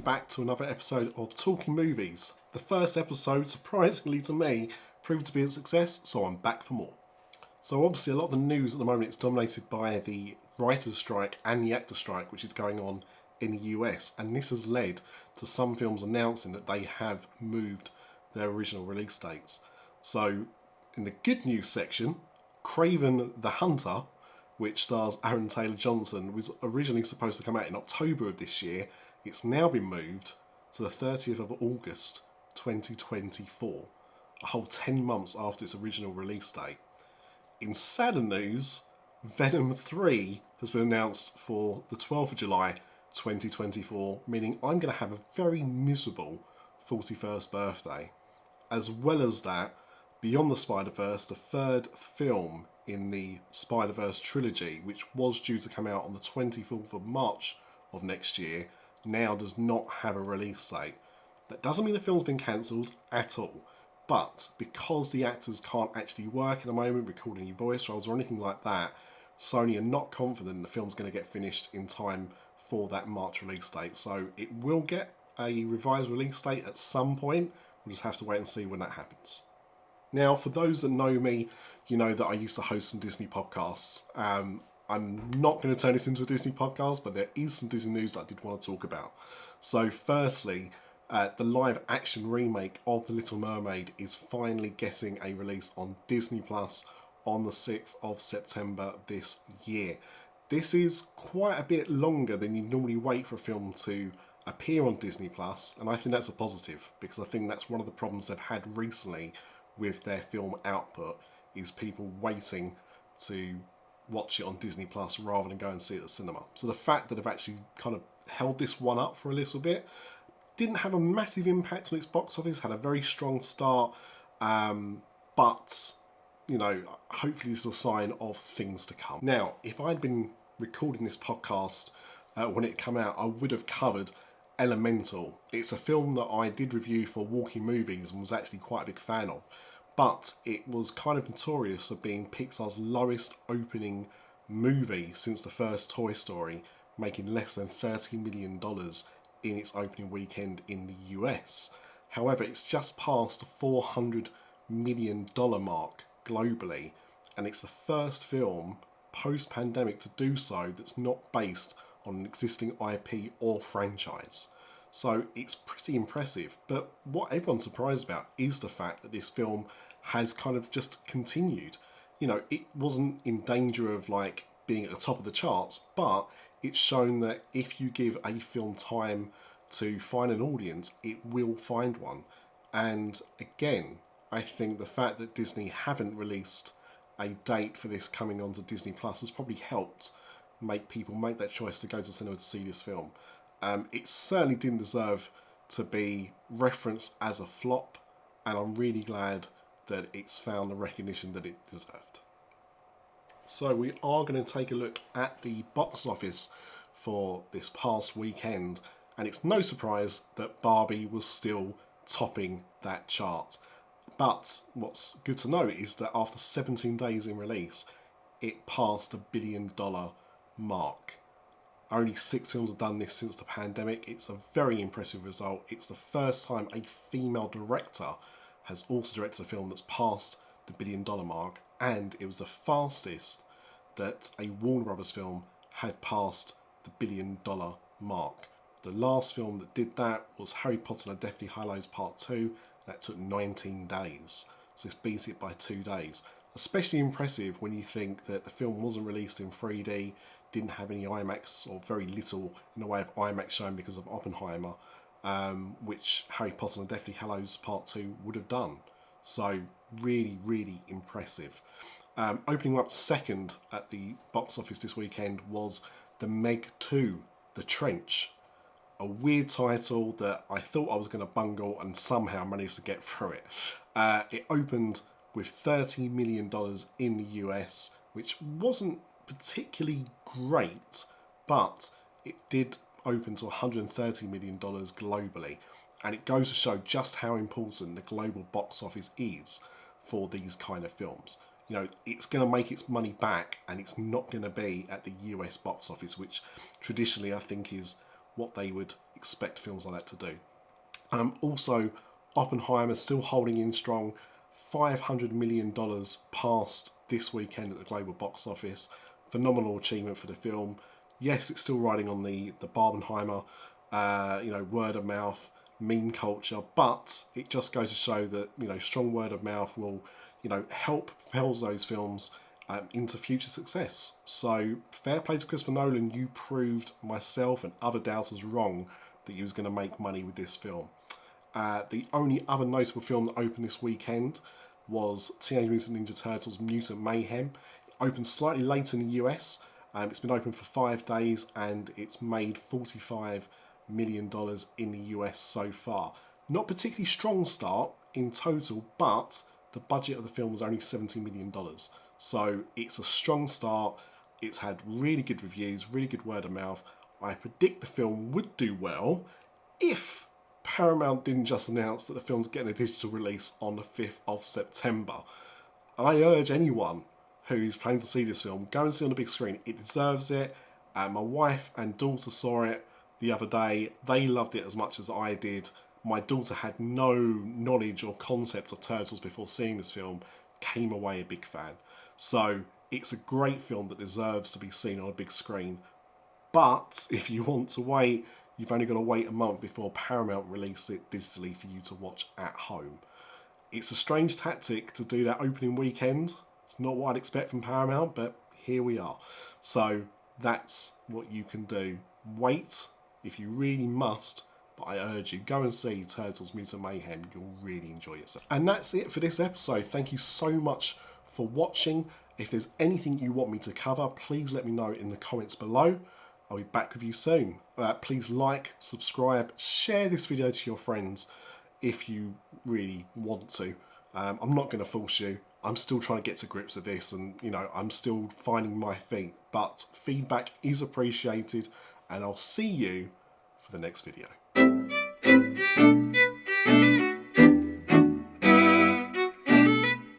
back to another episode of Talking Movies. The first episode, surprisingly to me, proved to be a success, so I'm back for more. So obviously a lot of the news at the moment is dominated by the writer's strike and the actor strike, which is going on in the US, and this has led to some films announcing that they have moved their original release dates. So in the good news section, Kraven the Hunter, which stars Aaron Taylor-Johnson, was originally supposed to come out in October of this year. It's now been moved to the 30th of August 2024, a whole 10 months after its original release date. In sadder news, Venom 3 has been announced for the 12th of July 2024, meaning I'm going to have a very miserable 41st birthday. As well as that, Beyond the Spider-Verse, the third film in the Spider-Verse trilogy, which was due to come out on the 24th of March of next year, now does not have a release date. That doesn't mean the film's been cancelled at all, but because the actors can't actually work at the moment, recording any voice roles or anything like that, Sony are not confident the film's going to get finished in time for that March release date. So it will get a revised release date at some point. We'll just have to wait and see when that happens. Now, for those that know me, you know that I used to host some Disney podcasts. I'm not going to turn this into a Disney podcast, but there is some Disney news that I did want to talk about. So firstly, the live action remake of The Little Mermaid is finally getting a release on Disney Plus on the 6th of September this year. This is quite a bit longer than you normally wait for a film to appear on Disney Plus, and I think that's a positive, because I think that's one of the problems they've had recently with their film output, is people waiting to watch it on Disney Plus rather than go and see it at the cinema. So the fact that they've actually kind of held this one up for a little bit didn't have a massive impact on its box office, had a very strong start, but you know, hopefully this is a sign of things to come. Now, if I'd been recording this podcast when it came out, I would have covered Elemental. It's a film that I did review for Walking Movies and was actually quite a big fan of, but it was kind of notorious for being Pixar's lowest opening movie since the first Toy Story, making less than $30 million in its opening weekend in the US. However, it's just passed the $400 million mark globally, and it's the first film post-pandemic to do so that's not based on an existing IP or franchise. So it's pretty impressive. But what everyone's surprised about is the fact that this film has kind of just continued. You know, it wasn't in danger of like being at the top of the charts, but it's shown that if you give a film time to find an audience, it will find one. And again, I think the fact that Disney haven't released a date for this coming onto Disney Plus has probably helped make people make that choice to go to cinema to see this film. It certainly didn't deserve to be referenced as a flop, and I'm really glad that it's found the recognition that it deserved. So we are going to take a look at the box office for this past weekend, and it's no surprise that Barbie was still topping that chart. But what's good to know is that after 17 days in release, it passed the $1 billion mark. Only 6 films have done this since the pandemic. It's a very impressive result. It's the first time a female director has also directed a film that's passed the $1 billion mark, and it was the fastest that a Warner Brothers film had passed the $1 billion mark. The last film that did that was Harry Potter and the Deathly Hallows Part 2. That took 19 days. So it's beat it by 2 days. Especially impressive when you think that the film wasn't released in 3D, didn't have any IMAX or very little in the way of IMAX shown because of Oppenheimer, which Harry Potter and the Deathly Hallows Part 2 would have done. So really, really impressive. Opening up second at the box office this weekend was The Meg 2, The Trench. A weird title that I thought I was going to bungle and somehow managed to get through it. It opened with $30 million in the US, which wasn't particularly great, but it did open to $130 million globally. And it goes to show just how important the global box office is for these kind of films. You know, it's going to make its money back, and it's not going to be at the US box office, which traditionally I think is what they would expect films like that to do. Also, Oppenheimer still holding in strong, $500 million past this weekend at the global box office. Phenomenal achievement for the film. Yes, it's still riding on the Barbenheimer, word of mouth, meme culture, but it just goes to show that, strong word of mouth will, help propel those films into future success. So fair play to Christopher Nolan. You proved myself and other doubters wrong that you was going to make money with this film. The only other notable film that opened this weekend was Teenage Mutant Ninja Turtles Mutant Mayhem. It opened slightly later in the US. It's been open for 5 days and it's made $45 million in the US so far. Not particularly strong start in total, but the budget of the film was only $70 million. So it's a strong start. It's had really good reviews, really good word of mouth. I predict the film would do well if Paramount didn't just announce that the film's getting a digital release on the 5th of September. I urge anyone who's planning to see this film, go and see it on the big screen. It deserves it. My wife and daughter saw it the other day. They loved it as much as I did. My daughter had no knowledge or concept of Turtles before seeing this film, came away a big fan. So it's a great film that deserves to be seen on a big screen. But if you want to wait, you've only got to wait a month before Paramount release it digitally for you to watch at home. It's a strange tactic to do that opening weekend. It's not what I'd expect from Paramount, but here we are. So that's what you can do. Wait if you really must, but I urge you, go and see Turtles Mutant Mayhem. You'll really enjoy yourself. And that's it for this episode. Thank you so much for watching. If there's anything you want me to cover, please let me know in the comments below. I'll be back with you soon. Please like, subscribe, share this video to your friends if you really want to. I'm not going to force you. I'm still trying to get to grips with this and, I'm still finding my feet. But feedback is appreciated and I'll see you for the next video.